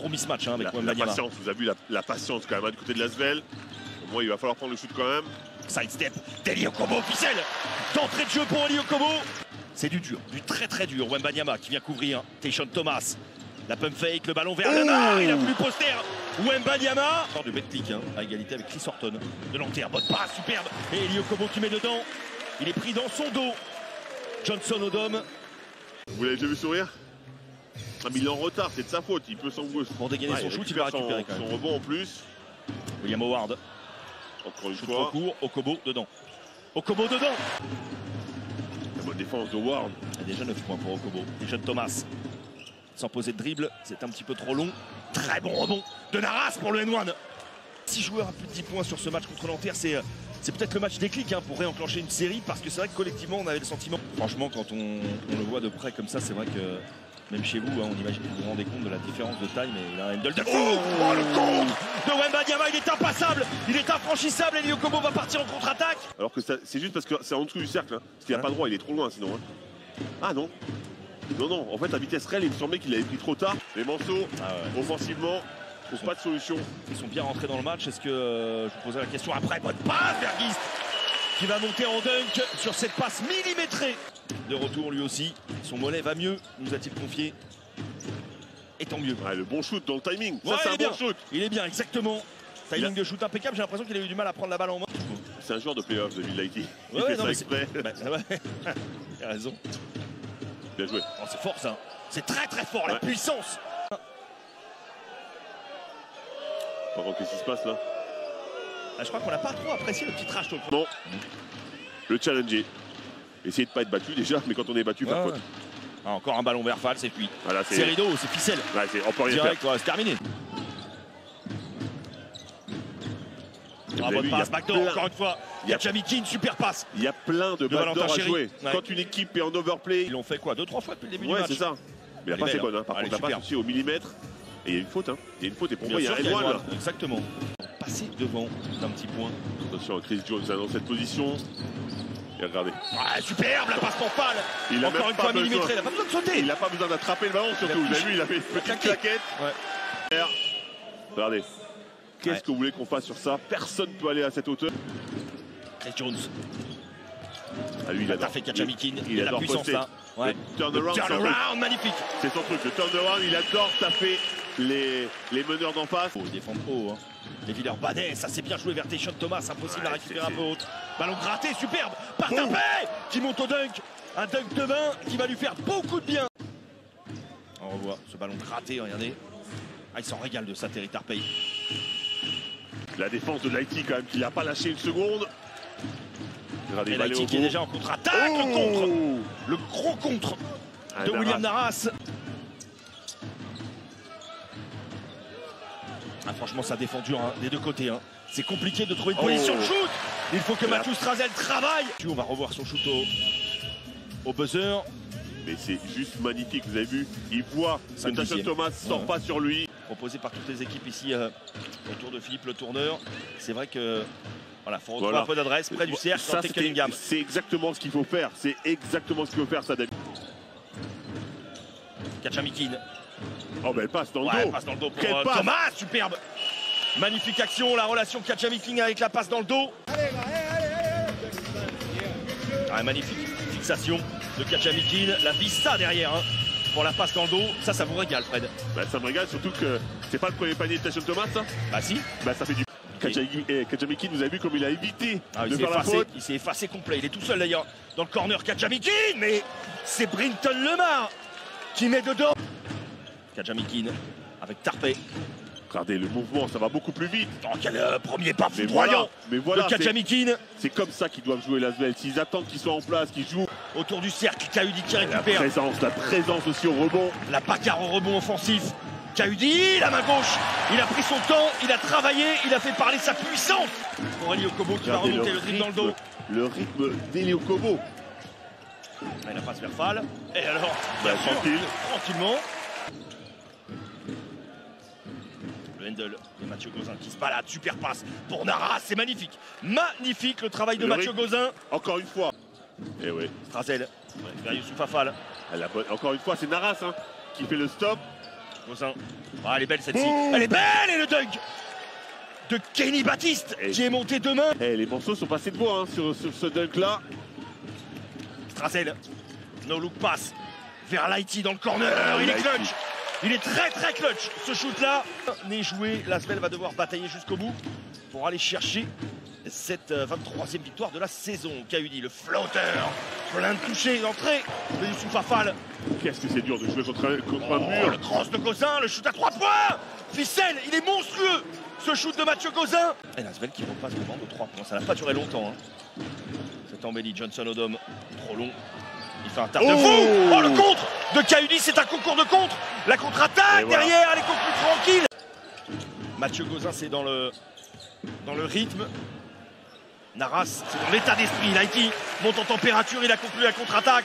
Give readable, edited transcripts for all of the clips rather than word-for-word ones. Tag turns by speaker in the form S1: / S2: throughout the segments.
S1: gros mismatch avec
S2: la patience, vous avez vu la patience quand même du côté de l'Asvel. Au moins il va falloir prendre le shoot quand même.
S1: Side step, Eli Okobo officiel. D'entrée de jeu pour Eli Okobo. C'est du dur, du très très dur. Wembanyama qui vient couvrir Tayshaun Thomas. La pump fake, le ballon vers le bas, il a voulu poster Wembanyama. De Betclic à égalité avec Chris Horton. De l'enterre, bonne passe, superbe. Et Eli Okobo qui met dedans. Il est pris dans son dos. Johnson au dôme.
S2: Vous l'avez déjà vu sourire? Ah, mais il est en retard, c'est de sa faute, il peut
S1: pour dégainer son shoot, il va récupérer quand même.
S2: Son rebond en plus.
S1: William Howard.
S2: Encore une
S1: shoot
S2: fois.
S1: Trop court, Okobo dedans. Okobo dedans.
S2: La bonne défense de Howard.
S1: Il y a déjà 9 points pour Okobo. Tayshaun Thomas. Sans poser de dribble, c'est un petit peu trop long. Très bon rebond de Naras pour le N1. 6 joueurs à plus de 10 points sur ce match contre Nanterre, c'est peut-être le match déclic pour réenclencher une série, parce que c'est vrai que collectivement on avait le sentiment. Franchement, quand on le voit de près comme ça, c'est vrai que même chez vous, on imagine que vous vous rendez compte de la différence de taille, mais il a un handle de fou. Oh, le contre de Wembanyama, il est impassable, il est infranchissable. Eli Okobo va partir en contre-attaque.
S2: Alors que c'est juste parce que c'est en dessous du cercle, parce qu'il n'a pas le droit, il est trop loin sinon. Ah non. Non, en fait la vitesse réelle, il me semblait qu'il avait pris trop tard. Les morceaux, offensivement, ne trouvent pas de solution.
S1: Ils sont bien rentrés dans le match. Est-ce que je vous posais la question après? Bonne passe, Vergist qui va monter en dunk sur cette passe millimétrée. De retour lui aussi, son mollet va mieux, nous a-t-il confié. Et tant mieux.
S2: Le bon shoot dans le timing,
S1: ça
S2: c'est un bon shoot.
S1: Il est bien, exactement. Timing de shoot impeccable, j'ai l'impression qu'il a eu du mal à prendre la balle en main.
S2: C'est un joueur de playoff de Bill Lighty.
S1: Il fait ça exprès. Il a raison.
S2: Bien joué.
S1: Oh, c'est fort ça. C'est très très fort, la puissance.
S2: Par contre, qu'est-ce qui se passe là?
S1: Je crois qu'on n'a pas trop apprécié le petit trash talk.
S2: Bon, le challenger. Essayez de ne pas être battu déjà, mais quand on est battu, par contre.
S1: Encore un ballon vers Fall, c'est cuit.
S2: Voilà,
S1: c'est rideau, c'est ficelle.
S2: On peut rien
S1: direct, c'est terminé. Bonne passe, backdoor, encore une fois. Kachamikin, super passe.
S2: Il y a plein de backdoors à jouer.
S1: Ouais.
S2: Quand une équipe est en overplay.
S1: Ils l'ont fait quoi, 2-3 fois depuis le début du match?
S2: C'est ça. Mais la passe est bonne, par contre, la passe aussi au millimètre. Et il y a une faute, Il y a une faute, et pour moi, il y a un N1 là.
S1: Exactement. Passer devant d'un petit point.
S2: Attention, Chris Jones dans cette position. Et regardez.
S1: Superbe, la passe pour Fall.
S2: Il a
S1: encore une fois millimétrée, il n'a pas besoin de sauter.
S2: Il n'a pas besoin d'attraper le ballon, surtout. Vous avez vu, il a fait une petite claquette. Regardez. Qu'est-ce que vous voulez qu'on fasse sur ça? Personne ne peut aller à cette hauteur.
S1: Chris Jones.
S2: Lui, il a
S1: fait Kachamikin.
S2: Il a
S1: la puissance là.
S2: Le turnaround,
S1: magnifique.
S2: C'est son truc. Le turnaround, il adore taper les meneurs d'en face.
S1: Ils défendent haut. Les Villers-Banais, ça c'est bien joué vers Tayshaun Thomas. Impossible à récupérer un peu haute. Ballon gratté, superbe. Par Tarpey qui monte au dunk. Un dunk de 20 qui va lui faire beaucoup de bien. On revoit ce ballon gratté, regardez. Il s'en régale de ça, Terry Tarpey.
S2: La défense de Lighty quand même, qui n'a pas lâché une seconde.
S1: Et Lighty qui est déjà en contre-attaque. Le gros contre de William Naras. Franchement, ça défend dur des deux côtés. C'est compliqué de trouver une position de shoot. Il faut que Mathieu Strazel travaille. On va revoir son shoot au buzzer.
S2: Mais c'est juste magnifique, vous avez vu. Il voit que Tayshaun Thomas ne sort pas sur lui.
S1: Proposé par toutes les équipes ici autour de Philippe Le Tourneur. C'est vrai que faut retrouver un peu d'adresse près du cercle.
S2: C'est exactement ce qu'il faut faire. C'est exactement ce qu'il faut faire, ça, David.
S1: Kachamikin.
S2: Elle passe dans le dos.
S1: Passe dans le dos pour Thomas, superbe. Magnifique action, la relation Kachamikin avec la passe dans le dos. Magnifique fixation de Kachamikin, la vista derrière pour la passe dans le dos. Ça vous régale, Fred?
S2: Ça me régale, surtout que c'est pas le premier panier de Tayshaun Thomas, ça.
S1: Si.
S2: Ça fait du... Kachamikin, vous avez vu comme il a évité de faire la faute.
S1: Il s'est effacé complet, il est tout seul d'ailleurs dans le corner. Kachamikin, mais c'est Brinton Lemar qui met dedans. Kachamikin avec Tarpey.
S2: Regardez le mouvement, ça va beaucoup plus vite.
S1: Quel premier pas foudroyant de Kachamikin.
S2: C'est comme ça qu'ils doivent jouer l'Asvel. S'ils attendent qu'ils soient en place, qu'ils jouent
S1: autour du cercle, Kaudi qui récupère.
S2: La présence aussi au rebond.
S1: La bagarre au rebond offensif. Kaudi, la main gauche. Il a pris son temps, il a travaillé, il a fait parler sa puissance. Pour Eli Okobo qui va remonter le dribble dans le dos.
S2: Le rythme d'Eli Okobo.
S1: Il a passe vers Fall. Et alors, tranquillement. Le handle de Mathieu Gauzin qui se balade, super passe pour Naras, c'est magnifique. Magnifique le travail de Mathieu Gauzin.
S2: Encore une fois. Et oui.
S1: Strazel, vers Youssouf Afal.
S2: Encore une fois, c'est Naras qui fait le stop.
S1: Gozin. Ah, elle est belle celle-ci. Elle est belle et le dunk de Kenny Baptiste qui est monté de main.
S2: Les morceaux sont passés de voix hein, sur ce dunk-là.
S1: Strazel. No look pass vers Lighty dans le corner. Il est clutch. Il est très clutch ce shoot-là. N'est joué. L'Asvel va devoir batailler jusqu'au bout pour aller chercher cette 23e victoire de la saison. Kaudi, le flotteur, plein de touchés d'entrée de Youssouf Afal.
S2: Qu'est-ce que c'est dur de jouer contre un mur.
S1: Le cross de Gozin, le shoot à 3 points. Ficelle, il est monstrueux ce shoot de Mathieu Gozin. Et l'Asvel qui repasse devant de 3 points. Ça n'a pas duré longtemps. Hein. C'est embelli. Johnson Odom, trop long. Il fait un tap de fou. Oh, le contre de Kaudi, c'est un concours de contre. La contre-attaque derrière, elle est beaucoup plus tranquille. Mathieu Gozin, c'est dans le rythme. Naras, c'est dans l'état d'esprit. Lighty monte en température, il a conclu la contre-attaque.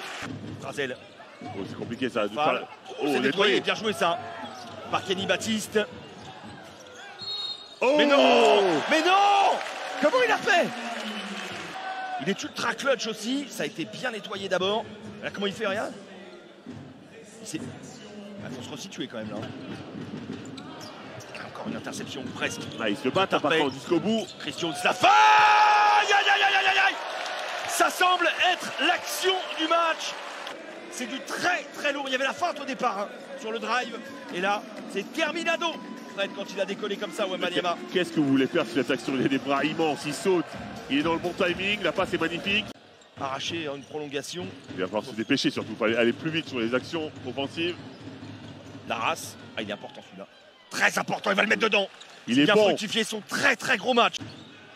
S1: Strazel.
S2: Oh, c'est compliqué ça.
S1: C'est nettoyé, bien joué ça. Par Kenny Baptiste.
S2: Oh
S1: mais non! Mais non! Comment il a fait? Il est ultra clutch aussi. Ça a été bien nettoyé d'abord. Là, comment il fait, regarde. Il faut se resituer quand même là. Encore une interception presque.
S2: Ah, il se bat par contre jusqu'au bout.
S1: Christian Slafa. Aïe. Ça semble être l'action du match. C'est du très lourd. Il y avait la feinte au départ hein, sur le drive. Et là, c'est terminado. Fred, quand il a décollé comme ça, Wembanyama.
S2: Qu'est-ce que vous voulez faire sur cette action? Il a des bras immenses, il saute. Il est dans le bon timing. La passe est magnifique.
S1: Arraché à une prolongation.
S2: Il va falloir se dépêcher surtout. Il faut aller plus vite sur les actions offensives.
S1: Laras. Ah, il est important celui-là. Très important, il va le mettre dedans.
S2: Il est
S1: bien
S2: bon.
S1: fructifié son très gros match.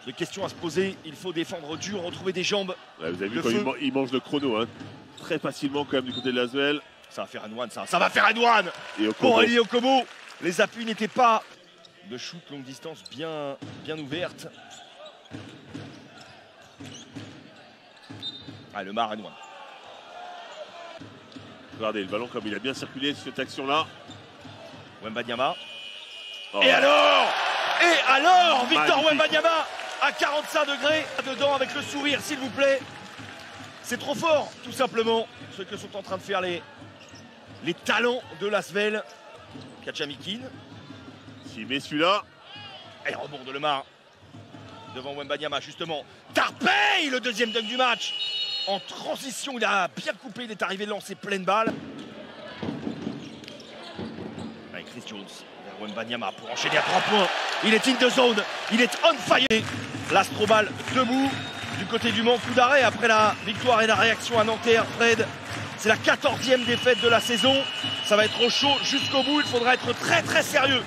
S1: De questions à se poser, il faut défendre dur, retrouver des jambes.
S2: Là, vous avez vu quand il mange le chrono, hein. Très facilement quand même du côté de l'Asvel.
S1: Ça va faire un one, ça va faire un one.
S2: Et
S1: pour Ali Okobo, les appuis n'étaient pas de shoot longue distance bien ouverte. Ah, le mar and one.
S2: Regardez le ballon comme il a bien circulé sur cette action-là.
S1: Wembanyama. Oh. Et alors Victor Wembanyama à 45 degrés. Dedans avec le sourire, s'il vous plaît. C'est trop fort, tout simplement, ce que sont en train de faire les talents de l'Asvel. Kachamikin.
S2: S'il met celui-là.
S1: Et rebond de Lemar. Devant Wembanyama, justement. Tarpey, le deuxième dunk du match. En transition, il a bien coupé, il est arrivé lancer pleine balle. Avec Chris Jones, vers Wembanyama pour enchaîner à 3 points. Il est in the zone, il est on fire. L'Astrobal debout du côté du Mans, coup d'arrêt après la victoire et la réaction à Nanterre. Fred, c'est la 14e défaite de la saison. Ça va être chaud jusqu'au bout, il faudra être très sérieux